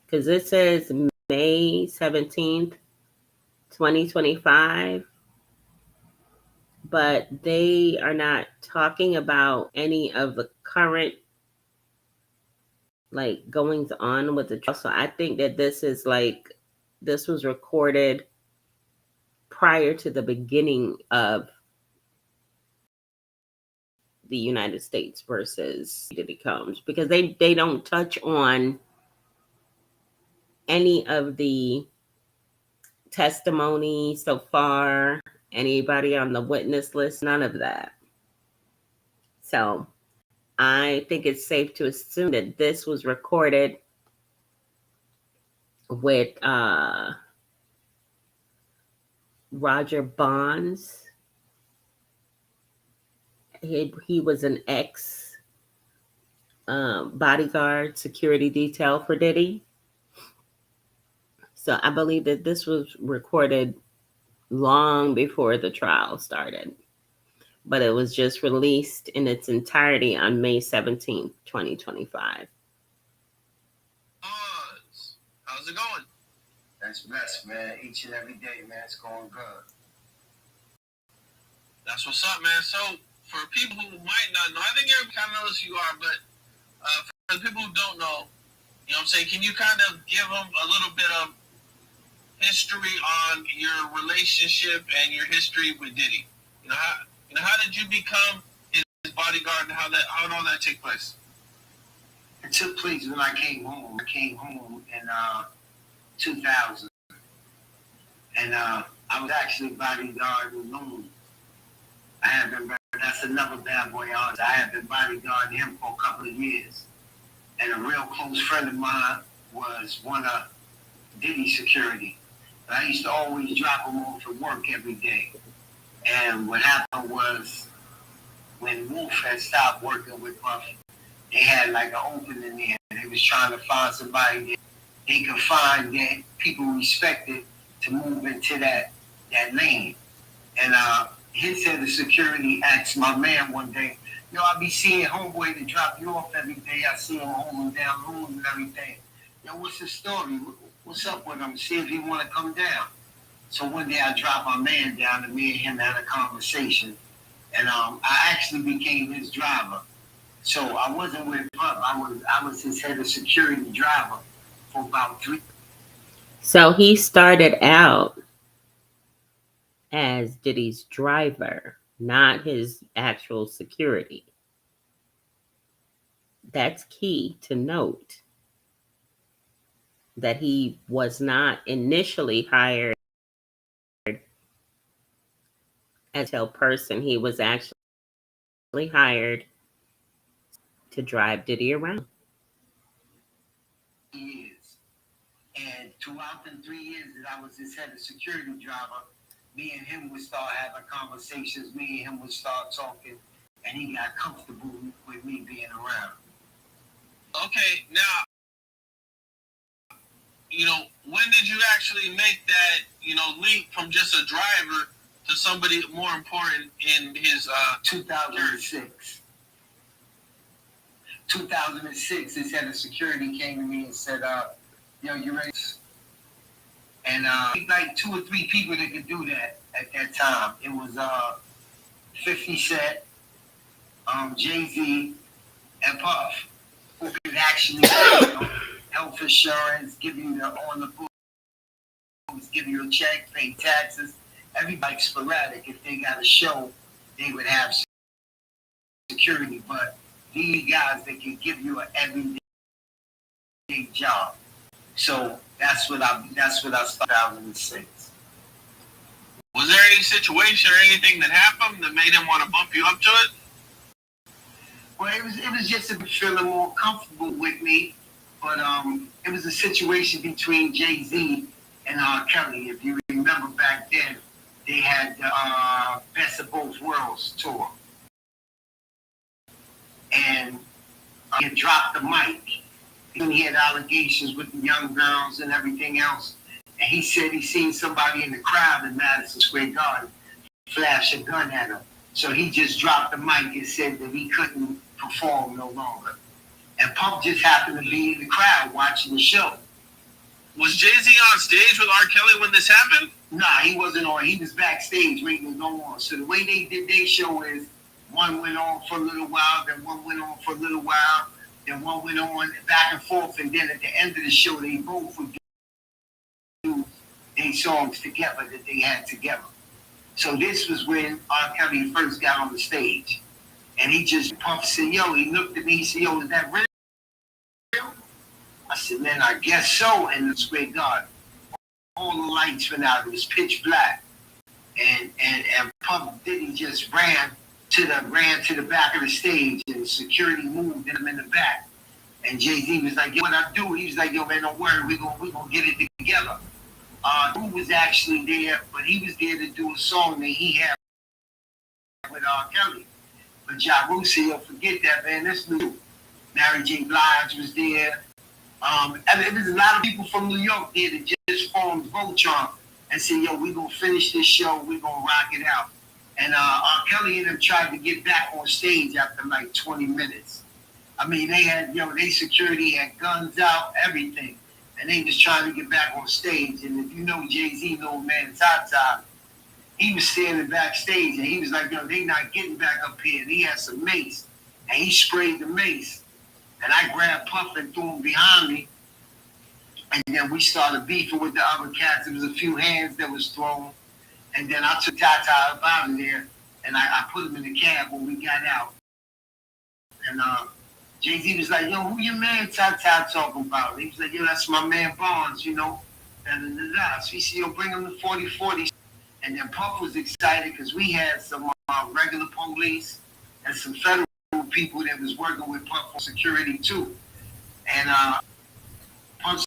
because it says May 17th, 2025, but they are not talking about any of the current goings on with the trial. So I think that this was recorded prior to the beginning of the United States versus Diddy Combs, because they don't touch on any of the testimony so far, anybody on the witness list, none of that. So I think it's safe to assume that this was recorded with Roger Bonds. He was an ex bodyguard security detail for Diddy. So I believe that this was recorded long before the trial started, but it was just released in its entirety on May 17th, 2025. How's it going? That's best, man. Each and every day, man, it's going good. That's what's up, man. So, for people who might not know, I think everybody kind of knows who you are, but for the people who don't know, you know what I'm saying, can you kind of give them a little bit of history on your relationship and your history with Diddy? How did you become his bodyguard, and how did all that take place? It took place when I came home. I came home in 2000, and I was actually bodyguard alone. I had been. That's another bad boy artist. I had been bodyguarding him for a couple of years, and a real close friend of mine was one of Diddy's security. But I used to always drop him off to work every day. And what happened was, when Wolf had stopped working with Puff, they had like an opening there. They was trying to find somebody that they could find that people respected to move into that lane. And his head of security asked my man one day, I be seeing homeboy to drop you off every day. I see him holding down rooms and everything. What's the story? What's up with him? See if he want to come down. So one day I dropped my man down and me and him had a conversation. And I actually became his driver. So I wasn't with Puff. I was his head of security driver for about 3. So he started out as Diddy's driver, not his actual security. That's key to note, that he was not initially hired as a person. He was actually hired to drive Diddy around. Years. And throughout the 3 years that I was his head of security driver, me and him would start having conversations. Me and him would start talking, and he got comfortable with me being around. Okay, now, when did you actually make that, leap from just a driver to somebody more important in his 2006. 2006, this head of security came to me and said, you ready? And like 2 or 3 people that could do that at that time. It was 50 Cent, Jay-Z, and Puff, who could actually health insurance, give you on the books, give you a check, pay taxes. Everybody's sporadic. If they got a show, they would have security. But these guys, they can give you an everyday job. So that's what I started in 2006. Was there any situation or anything that happened that made him want to bump you up to it? Well, it was just feeling more comfortable with me. But it was a situation between Jay-Z and R. Kelly. If you remember back then, they had the Best of Both Worlds tour. And he had dropped the mic. And he had allegations with the young girls and everything else. And he said he seen somebody in the crowd in Madison Square Garden flash a gun at him. So he just dropped the mic and said that he couldn't perform no longer. And Puff just happened to be in the crowd watching the show. Was Jay-Z on stage with R. Kelly when this happened? Nah, he wasn't on. He was backstage waiting to go on. So the way they did their show is one went on for a little while, then one went on for a little while, then one went on back and forth, and then at the end of the show, they both would do their songs together that they had together. So this was when R. Kelly first got on the stage. And he just Puff said, yo, he looked at me, he said, yo, is that real? I said, man, I guess so. And the Square Garden, all the lights went out. It was pitch black. And Puff Diddy just ran to the back of the stage, and security moved him in the back. And Jay-Z was like, yo, what I do? He was like, yo, man, don't worry, we gonna get it together. Who was actually there, but he was there to do a song that he had with R. Kelly. But Ja Rule said, yo, forget that, man. That's new. Mary J. Blige was there. There was a lot of people from New York there that just formed Voltron and said, yo, we gonna finish this show. We gonna rock it out. And R. Kelly and them tried to get back on stage after like 20 minutes. I mean, they had, they security had guns out, everything. And they was trying to get back on stage. And if you know Jay-Z, no man, Tata, he was standing backstage and he was like, yo, they not getting back up here. And he had some mace. And he sprayed the mace. And I grabbed Puff and threw him behind me. And then we started beefing with the other cats. There was a few hands that was thrown. And then I took Tata up out of there. And I put him in the cab when we got out. And Jay-Z was like, yo, who your man Tata talking about? He was like, yo, that's my man Bonds, So he said, yo, bring him to 4040. And then Puff was excited because we had some regular police and some federal people that was working with Puff for security too. And Puff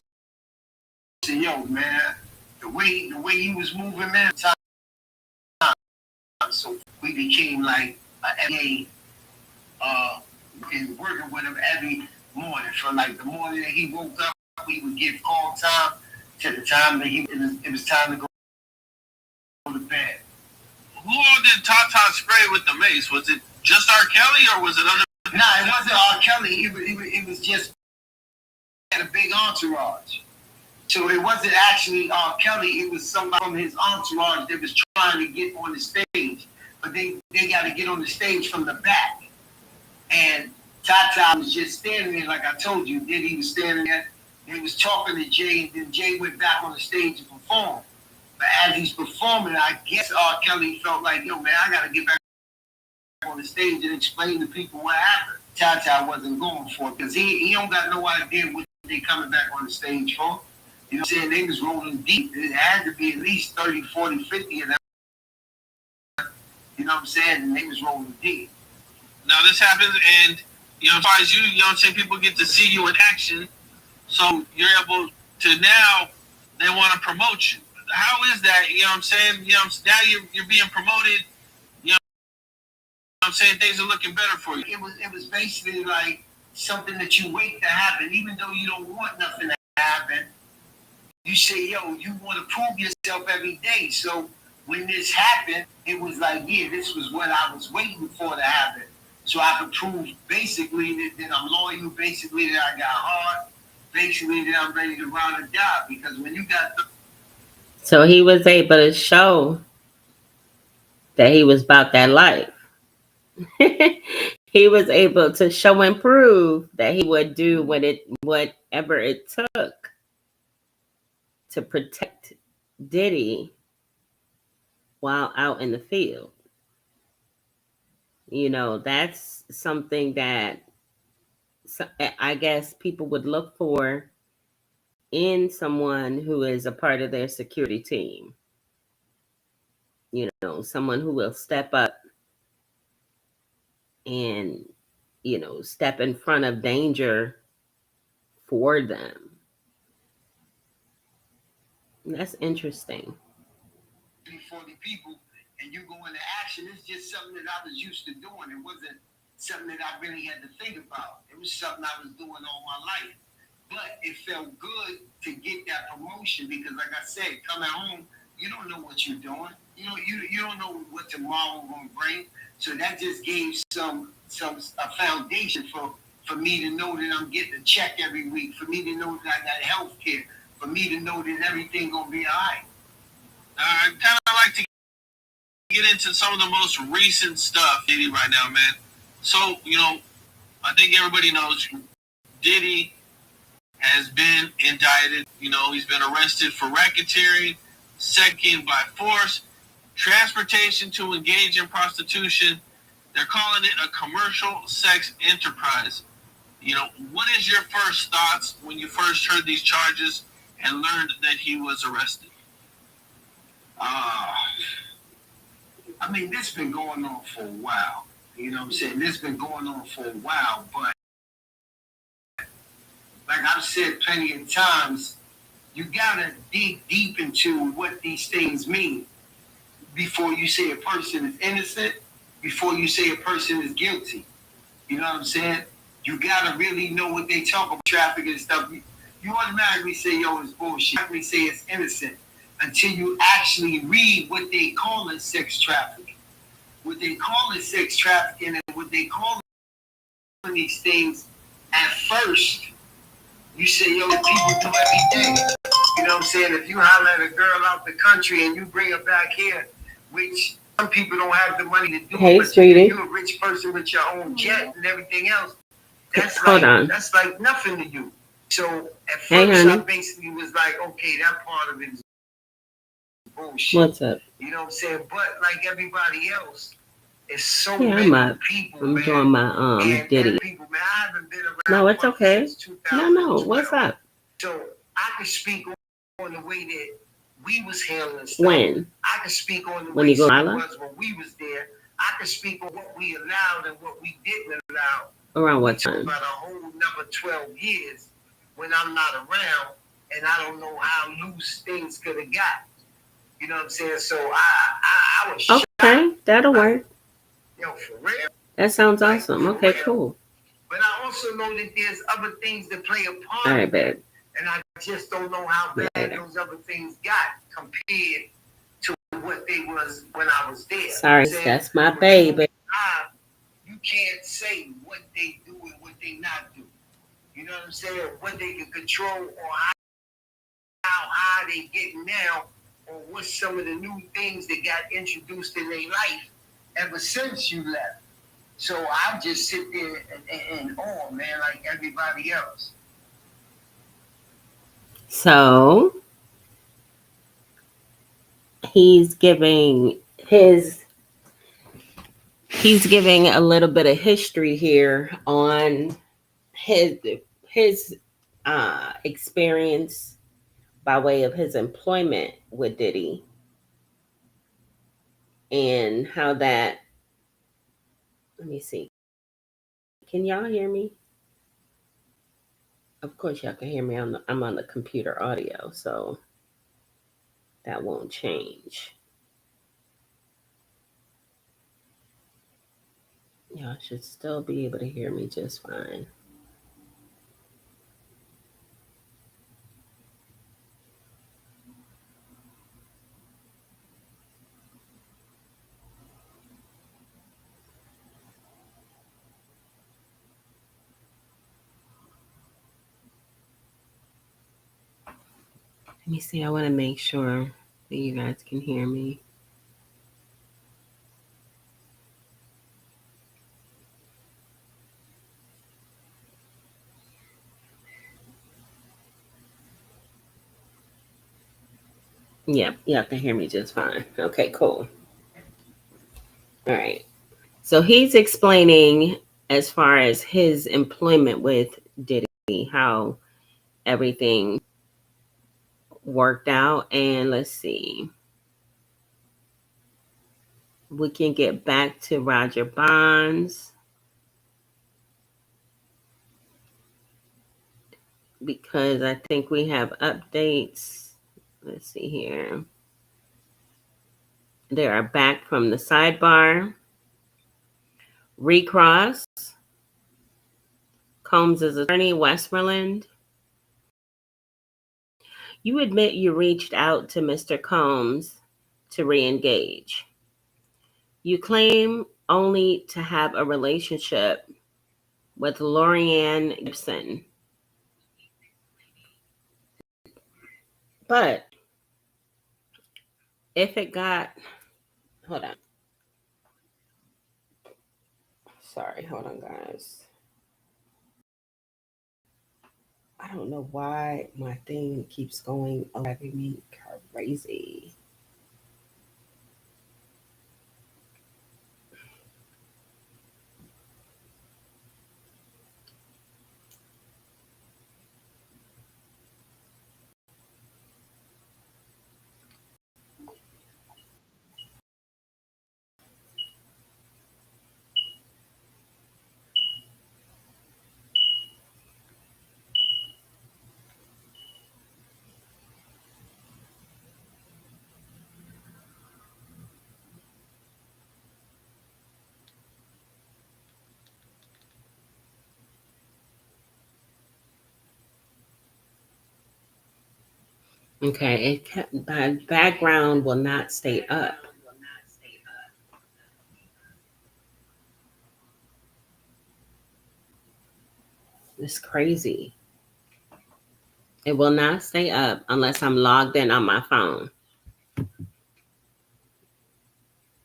said, yo, man, the way he was moving, man, so we became like an and working with him every morning. From like the morning that he woke up, we would give call time to the time that it was time to go to bed. Who all did Tata spray with the mace? Was it just R. Kelly or was it other? Nah, it wasn't R. Kelly. It was just had a big entourage. So it wasn't actually R. Kelly. It was somebody from his entourage that was trying to get on the stage. But they got to get on the stage from the back. And Tata was just standing there, like I told you. Then he was standing there. He was talking to Jay, and then Jay went back on the stage to perform. But as he's performing, I guess R. Kelly felt like, yo, man, I got to get back on the stage and explain to people what happened. Tata wasn't going for it because he don't got no idea what they coming back on the stage for. You know what I'm saying? They was rolling deep. It had to be at least 30, 40, 50 of them. You know what I'm saying? And they was rolling deep. Now this happens, and as far as you know what I'm saying, people get to see you in action, so you're able to now. They want to promote you. how is that? You know what I'm saying? Now you're being promoted. You know what I'm saying? Things are looking better for you. It was basically like something that you wait to happen, even though you don't want nothing to happen. You say, yo, you want to prove yourself every day. So when this happened, it was like, yeah, this was what I was waiting for to happen. So I could prove basically that I'm loyal, basically that I got heart, basically that I'm ready to run or die. Because when you got So he was able to show that he was about that life. He was able to show and prove that he would do whatever it took to protect Diddy while out in the field. You know, that's something that I guess people would look for in someone who is a part of their security team. You know, someone who will step up and, you know, step in front of danger for them. That's interesting. 40 people and you go into action, it's just something that I was used to doing. It wasn't something that I really had to think about. It was something I was doing all my life. But it felt good to get that promotion because, like I said, coming home, you don't know what you're doing. You don't know what tomorrow going to bring. So that just gave a foundation for me to know that I'm getting a check every week, for me to know that I got health care, for me to know that everything going to be all right. I kind of like to get into some of the most recent stuff Diddy right now, man. So, you know, I think everybody knows Diddy has been indicted. You know, he's been arrested for racketeering, second by force, transportation to engage in prostitution. They're calling it a commercial sex enterprise. You know, what is your first thoughts when you first heard these charges and learned that he was arrested? I mean, this has been going on for a while. You know what I'm saying? This has been going on for a while, but like I've said plenty of times, you gotta dig deep into what these things mean before you say a person is innocent, before you say a person is guilty. You know what I'm saying? You gotta really know what they talk about, trafficking and stuff. You automatically say, yo, it's bullshit. You automatically say it's innocent until you actually read what they call it sex trafficking. What they call it sex trafficking and what they call these things at first, you say, yo, people do every day. You know what I'm saying? If you holler at a girl out the country and you bring her back here, which some people don't have the money to do, hey, but sweetie, you're a rich person with your own jet and everything else, that's like nothing to you. So at first, I basically was like, okay, that part of it is bullshit. What's up? You know what I'm saying? But like everybody else, it's so many people. I'm doing my Diddy. People, man, I haven't been around. No, it's okay. No, what's up? So I can speak on the way that we was handling stuff. When? I can speak on the way it was when we was there. I can speak on what we allowed and what we didn't allow. Around what time? About a whole number 12 years when I'm not around and I don't know how loose things could have got. You know what I'm saying? So I was shocked. Okay, that'll work. Yo, for real? That sounds awesome. Okay, cool. But I also know that there's other things that play a part. All right, babe. And I just don't know how bad those other things got compared to what they was when I was there. Sorry, that's my baby. You can't say what they do and what they not do. You know what I'm saying? What they can control or how high they getting now, or what's some of the new things that got introduced in their life ever since you left. So I just sit there and awe, man, like everybody else. So he's giving a little bit of history here on his experience by way of his employment with Diddy and how that, let me see. Can y'all hear me? Of course y'all can hear me. I'm on the computer audio, so that won't change. Y'all should still be able to hear me just fine. Let me see. I want to make sure that you guys can hear me. Yep, you have to hear me just fine. Okay, cool. All right. So he's explaining as far as his employment with Diddy, how everything worked out. And let's see. We can get back to Roger Bonds because I think we have updates. Let's see here. They are back from the sidebar. Recross. Combs' attorney, Westmoreland. You admit you reached out to Mr. Combs to re-engage. You claim only to have a relationship with Lorianne Gibson. But if it got, hold on. Sorry, hold on, guys. I don't know why my thing keeps going, driving me crazy. Okay, my background will not stay up. It's crazy. It will not stay up unless I'm logged in on my phone.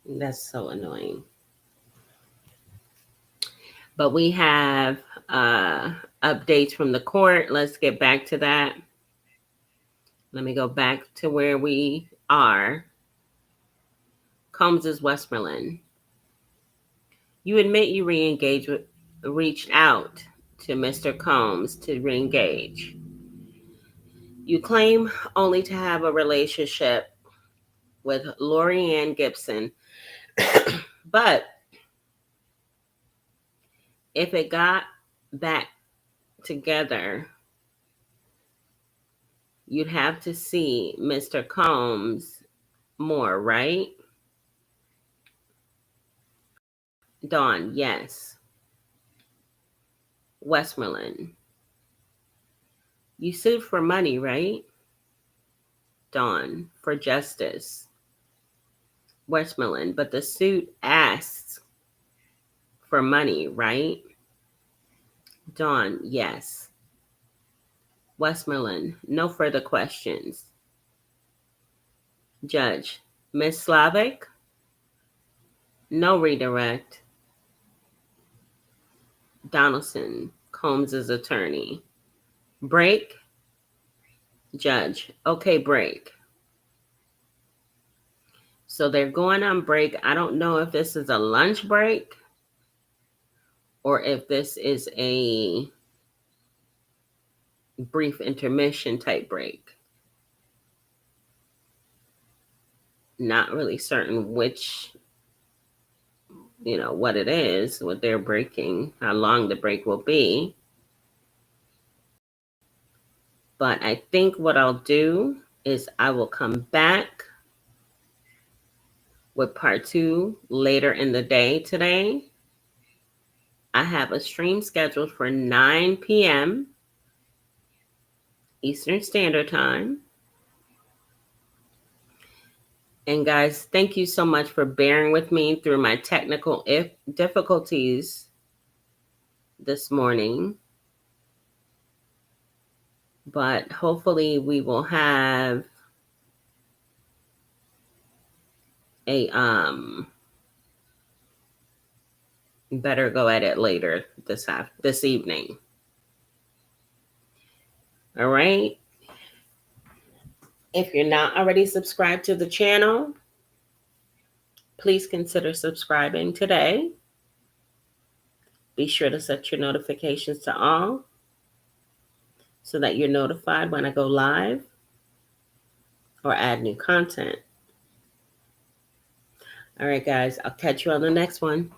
That's so annoying. But we have updates from the court. Let's get back to that. Let me go back to where we are. Combs' Westmoreland. You admit you reached out to Mr. Combs to re-engage. You claim only to have a relationship with Lorianne Gibson, but if it got back together, you'd have to see Mr. Combs more, right? Dawn, yes. Westmoreland. You sued for money, right? Dawn, for justice. Westmoreland, but the suit asks for money, right? Dawn, yes. Westmoreland, no further questions. Judge, Ms. Slavic, no redirect. Donaldson, Combs' attorney. Break. Judge, okay, break. So they're going on break. I don't know if this is a lunch break or if this is a brief intermission type break. Not really certain which, what it is, what they're breaking, how long the break will be. But I think what I'll do is I will come back with part 2 later in the day today. I have a stream scheduled for 9 p.m. Eastern Standard Time. And guys, thank you so much for bearing with me through my technical difficulties this morning. But hopefully we will have a better go at it later this evening. All right. If you're not already subscribed to the channel, please consider subscribing today. Be sure to set your notifications to all so that you're notified when I go live or add new content. All right, guys, I'll catch you on the next one.